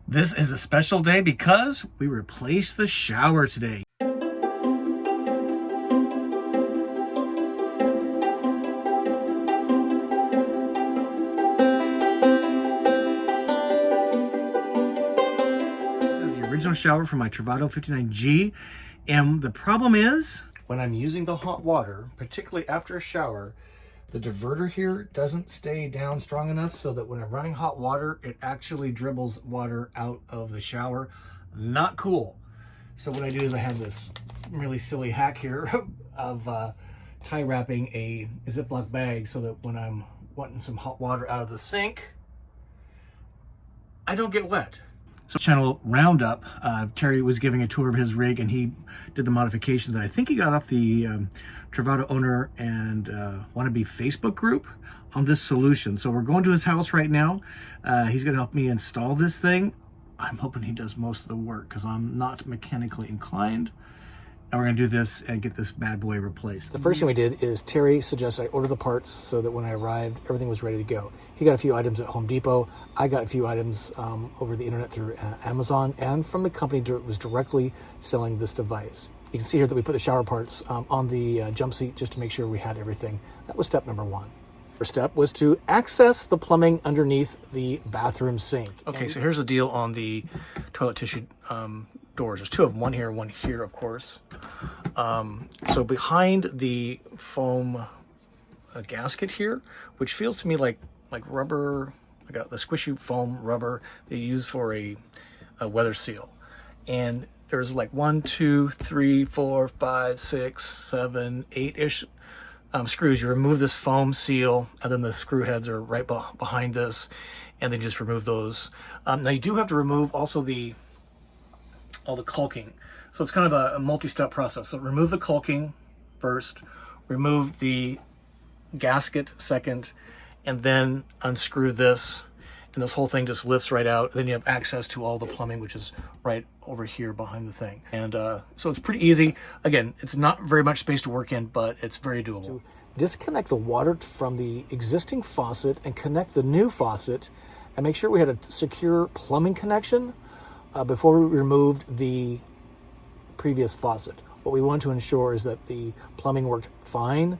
This is a special day because we replaced the shower today. This is the original shower from my Travato 59G, and the problem is when I'm using the hot water, particularly after a shower, the diverter here doesn't stay down strong enough so that when I'm running hot water, it actually dribbles water out of the shower. Not cool. So what I do is I have this really silly hack here of tie wrapping a Ziploc bag so that when I'm wanting some hot water out of the sink, I don't get wet. So channel Roundup, Terry was giving a tour of his rig and he did the modifications that I think he got off the Travato owner and wannabe Facebook group on this solution. So we're going to his house right now. He's gonna help me install this thing. I'm hoping he does most of the work because I'm not mechanically inclined. And we're gonna do this and get this bad boy replaced. The first thing we did is Terry suggested I order the parts so that when I arrived, everything was ready to go. He got a few items at Home Depot. I got a few items over the internet through Amazon and from the company that was directly selling this device. You can see here that we put the shower parts on the jump seat just to make sure we had everything. That was step number one. First step was to access the plumbing underneath the bathroom sink. Okay, so here's the deal on the toilet tissue doors. There's two of them, one here, one here, of course. So behind the foam gasket here, which feels to me like rubber, I got the squishy foam rubber they use for a weather seal. And there's like 1, 2, 3, 4, 5, 6, 7, 8-ish screws. You remove this foam seal, and then the screw heads are right behind this, and then just remove those. Now you do have to remove also all the caulking. So it's kind of a multi-step process. So remove the caulking first, remove the gasket second, and then unscrew this. And this whole thing just lifts right out. Then you have access to all the plumbing, which is right over here behind the thing. And so it's pretty easy. Again, it's not very much space to work in, but it's very doable. To disconnect the water from the existing faucet and connect the new faucet and make sure we had a secure plumbing connection before we removed the previous faucet. What we want to ensure is that the plumbing worked fine,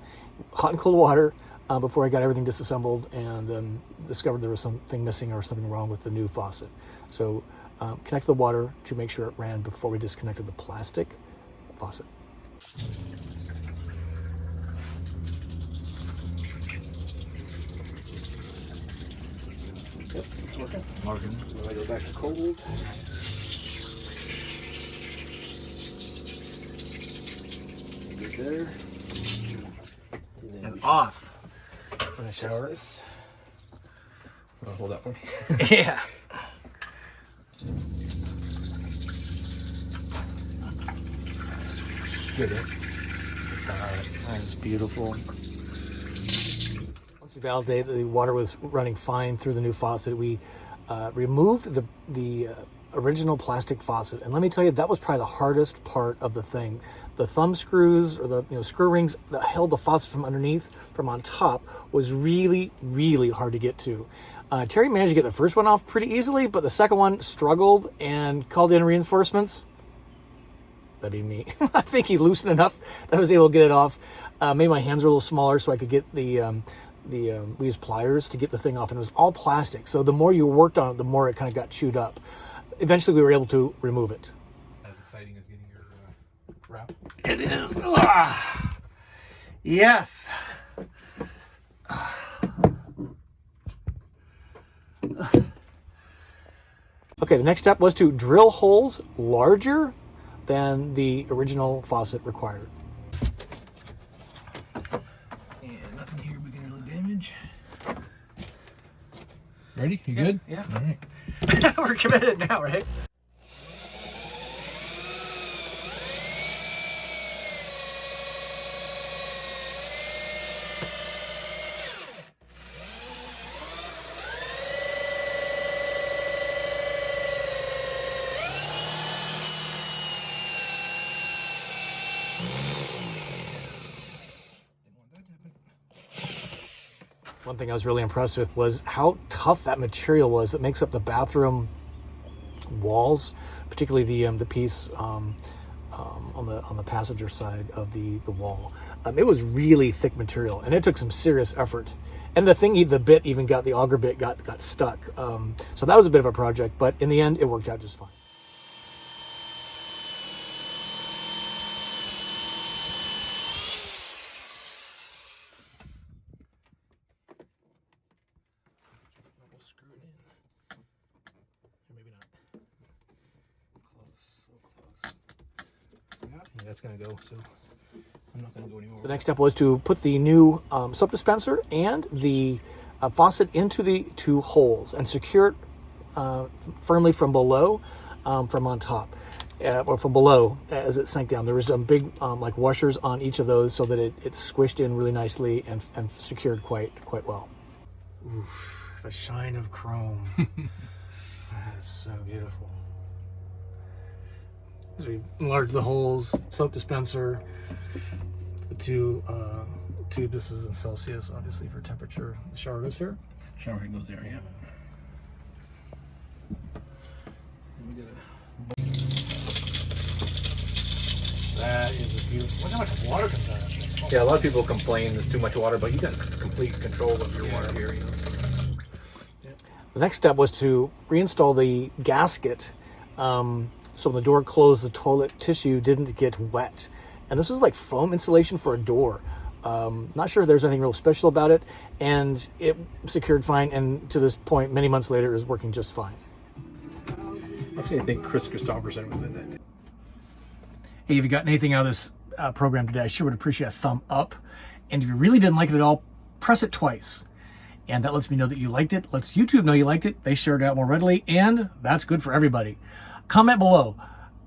hot and cold water, before I got everything disassembled and discovered there was something missing or something wrong with the new faucet. So connect the water to make sure it ran before we disconnected the plastic faucet. Yep, it's working. Working. So I go back to cold. Good there. And off. When I shower this. Hold that for me. Yeah. Good. That is beautiful. Once we validated the water was running fine through the new faucet, we removed the original plastic faucet, and let me tell you, that was probably the hardest part of the thing. The thumb screws or the screw rings that held the faucet from underneath, from on top, was really, really hard to get to. Terry managed to get the first one off pretty easily, but the second one struggled and called in reinforcements. That'd be me. I think he loosened enough that I was able to get it off. Maybe my hands were a little smaller so I could get we used pliers to get the thing off, and it was all plastic. So the more you worked on it, the more it kind of got chewed up. Eventually, we were able to remove it. As exciting as getting your wrap. It is. Ah, yes. Okay, the next step was to drill holes larger than the original faucet required. And nothing here we can really damage. Ready? You good? Yeah. All right. We're committed now, right? One thing I was really impressed with was how tough that material was that makes up the bathroom walls, particularly the piece on the passenger side of the wall. It was really thick material, and it took some serious effort. And the bit even got, the auger bit got stuck. So that was a bit of a project, but in the end, it worked out just fine. Screw it in. Or maybe not. Close, so close. Yeah, that's gonna go, so I'm not gonna go anymore. The next step was to put the new soap dispenser and the faucet into the two holes and secure it firmly from below, from on top, or from below as it sank down. There was some big like washers on each of those so that it squished in really nicely and secured quite well. Oof, the shine of chrome. That is so beautiful. As we enlarge the holes, soap dispenser, the two tube, this is in Celsius, obviously for temperature. The shower goes here. Shower head goes there, yeah. That is a beautiful. Look how much water comes out of this. Oh. Yeah, a lot of people complain there's too much water, but you got complete control of your water here. You know? The next step was to reinstall the gasket, so when the door closed, the toilet tissue didn't get wet. And this was like foam insulation for a door. Not sure if there's anything real special about it, and it secured fine, and to this point, many months later, it is working just fine. Actually, I think Chris Christopherson was in that. Hey, if you got anything out of this program today, I sure would appreciate a thumb up. And if you really didn't like it at all, press it twice. And that lets me know that you liked it, lets YouTube know you liked it, they share it out more readily, and that's good for everybody. Comment below,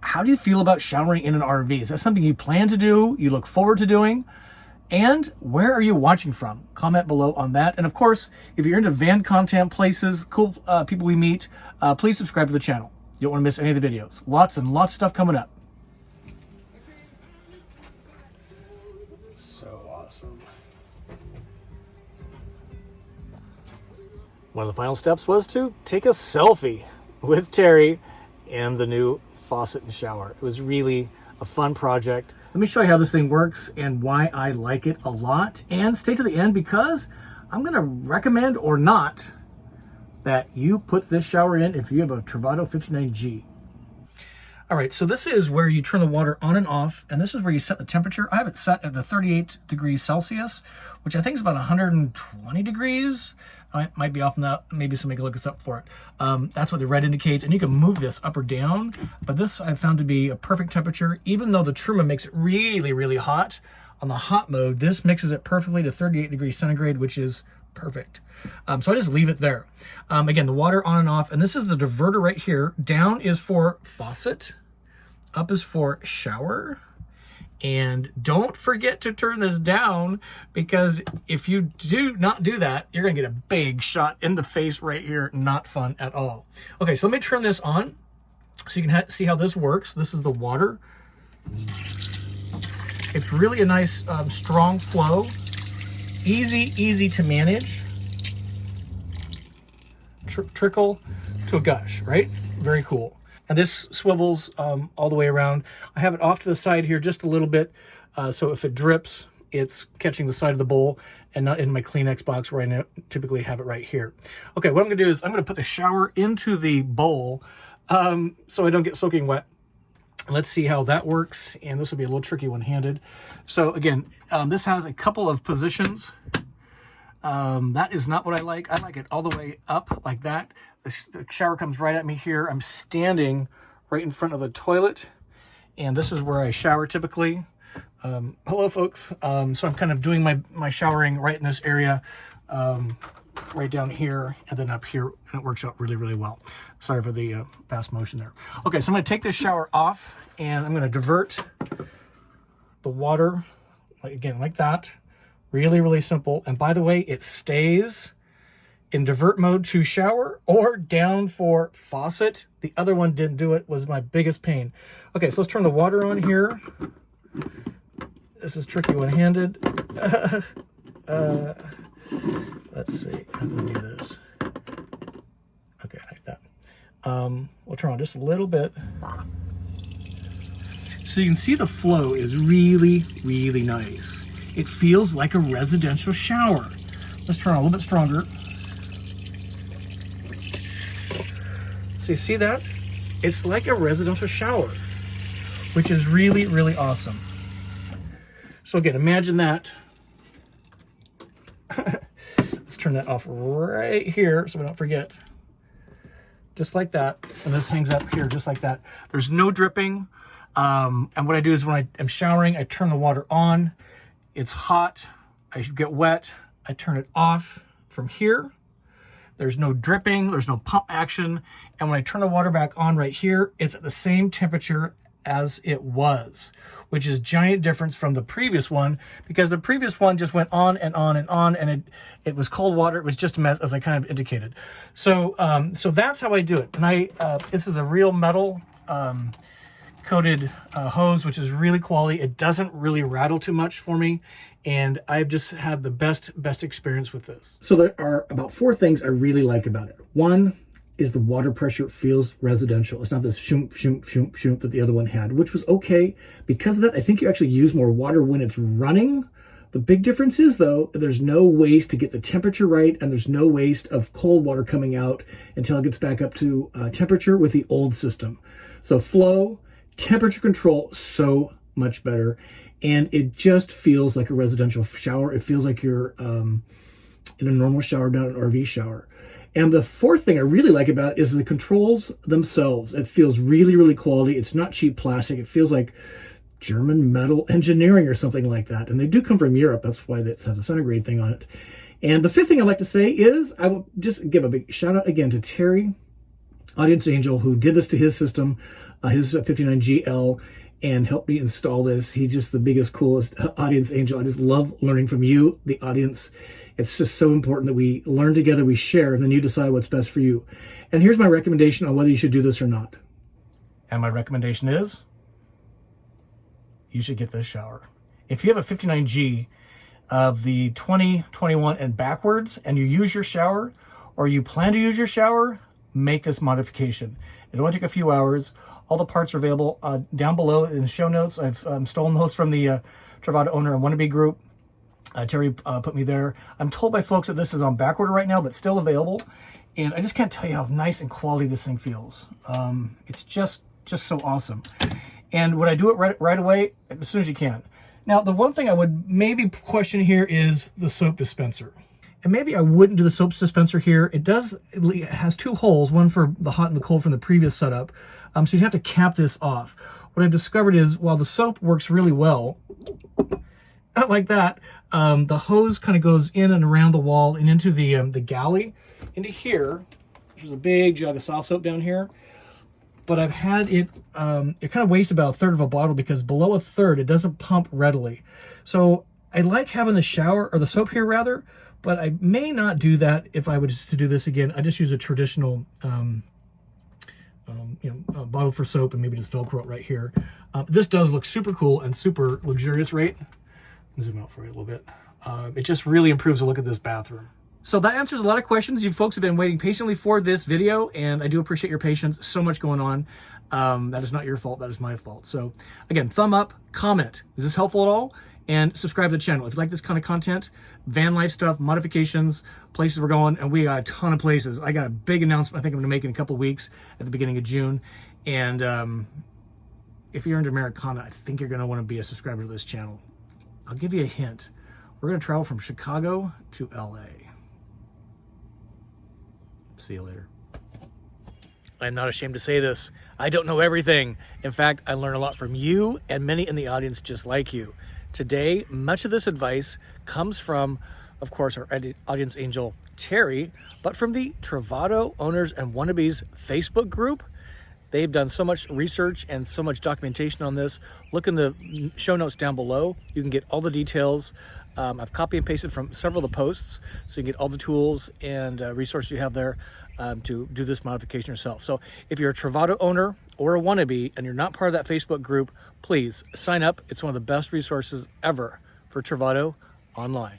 how do you feel about showering in an RV? Is that something you plan to do, you look forward to doing? And where are you watching from? Comment below on that. And of course, if you're into van content, places, cool people we meet, please subscribe to the channel. You don't want to miss any of the videos. Lots and lots of stuff coming up. So awesome. One of the final steps was to take a selfie with Terry and the new faucet and shower. It was really a fun project. Let me show you how this thing works and why I like it a lot. And stay to the end because I'm going to recommend or not that you put this shower in if you have a Travato 59G. All right, so this is where you turn the water on and off, and this is where you set the temperature. I have it set at the 38 degrees Celsius, which I think is about 120 degrees. I might be off on that. Maybe somebody can look us up for it. That's what the red indicates, and you can move this up or down, but this I've found to be a perfect temperature, even though the Truma makes it really, really hot. On the hot mode, this mixes it perfectly to 38 degrees centigrade, which is perfect. So I just leave it there. Again, the water on and off, and this is the diverter right here. Down is for faucet, up is for shower. And don't forget to turn this down, because if you do not do that, you're gonna get a big shot in the face right here. Not fun at all. Okay, so let me turn this on so you can see how this works. This is the water. It's really a nice strong flow. Easy to manage. Trickle to a gush, right? Very cool. And this swivels all the way around. I have it off to the side here just a little bit, so if it drips, it's catching the side of the bowl and not in my Kleenex box where I typically have it right here. Okay, what I'm gonna do is I'm gonna put the shower into the bowl so I don't get soaking wet. Let's see how that works, and this will be a little tricky one-handed. So again, this has a couple of positions. That is not what I like. I like it all the way up like that. The shower comes right at me here. I'm standing right in front of the toilet, and this is where I shower typically. Hello, folks. So I'm kind of doing my showering right in this area, right down here, and then up here, and it works out really, really well. Sorry for the fast motion there. Okay, so I'm going to take this shower off, and I'm going to divert the water, again, like that. Really, really simple. And by the way, it stays in divert mode to shower or down for faucet. The other one didn't do it, was my biggest pain. Okay, so let's turn the water on here. This is tricky one-handed. Let's see, how do we do this? Okay, like that. We'll turn on just a little bit. So you can see the flow is really, really nice. It feels like a residential shower. Let's turn on a little bit stronger. So you see that? It's like a residential shower, which is really, really awesome. So again, imagine that. Let's turn that off right here so we don't forget. Just like that. And this hangs up here just like that. There's no dripping. And what I do is when I am showering, I turn the water on. It's hot. I get wet. I turn it off from here. There's no dripping. There's no pump action. And when I turn the water back on right here, it's at the same temperature as it was, which is a giant difference from the previous one, because the previous one just went on and on and on, and it was cold water. It was just a mess, as I kind of indicated. So so that's how I do it. And this is a real metal coated hose, which is really quality. It doesn't really rattle too much for me, and I've just had the best experience with this. So there are about 4 things I really like about it. One is the water pressure feels residential. It's not this shoom, shoom, shoom, shoom that the other one had, which was okay. Because of that, I think you actually use more water when it's running. The big difference is, though, there's no waste to get the temperature right, and there's no waste of cold water coming out until it gets back up to temperature with the old system. So flow, temperature control, so much better. And it just feels like a residential shower. It feels like you're in a normal shower, not an RV shower. And the 4th thing I really like about it is the controls themselves. It feels really, really quality. It's not cheap plastic. It feels like German metal engineering or something like that. And they do come from Europe. That's why it has a centigrade thing on it. And the 5th thing I'd like to say is I will just give a big shout out again to Terry, Audience Angel, who did this to his system, his 59GL, and helped me install this. He's just the biggest, coolest audience angel. I just love learning from you, the audience. It's just so important that we learn together, we share, and then you decide what's best for you. And here's my recommendation on whether you should do this or not. And my recommendation is you should get this shower. If you have a 59G of the 2021 and backwards, and you use your shower, or you plan to use your shower, make this modification. It'll only take a few hours. All the parts are available down below in the show notes. I've stolen those from the Travato owner and Wannabe group. Terry put me there. I'm told by folks that this is on back order right now, but still available. And I just can't tell you how nice and quality this thing feels. It's just so awesome. And would I do it right away? As soon as you can. Now, the one thing I would maybe question here is the soap dispenser. And maybe I wouldn't do the soap dispenser here. It has 2 holes, one for the hot and the cold from the previous setup. So you'd have to cap this off. What I've discovered is while the soap works really well, like that, the hose kind of goes in and around the wall and into the galley, into here. There's a big jug of soft soap down here. But I've had it, it kind of wastes about 1/3 of a bottle because below 1/3, it doesn't pump readily. So I like having the shower, or the soap here rather, but I may not do that if I was to do this again. I just use a traditional bottle for soap and maybe just Velcro it right here. This does look super cool and super luxurious, right? Zoom out for you a little bit. It just really improves the look of this bathroom. So that answers a lot of questions. You folks have been waiting patiently for this video, and I do appreciate your patience. So much going on. That is not your fault. That is my fault. So again, thumb up, comment. Is this helpful at all? And subscribe to the channel. If you like this kind of content, van life stuff, modifications, places we're going, and we got a ton of places. I got a big announcement I think I'm going to make in a couple of weeks at the beginning of June. And if you're into Americana, I think you're going to want to be a subscriber to this channel. I'll give you a hint. We're going to travel from Chicago to LA. See you later. I'm not ashamed to say this. I don't know everything. In fact, I learn a lot from you and many in the audience just like you. Today, much of this advice comes from, of course, our audience angel, Terry, but from the Travato Owners and Wannabes Facebook group. They've done so much research and so much documentation on this. Look in the show notes down below. You can get all the details. I've copy and pasted from several of the posts, so you can get all the tools and resources you have there to do this modification yourself. So if you're a Travato owner or a wannabe and you're not part of that Facebook group, please sign up. It's one of the best resources ever for Travato online.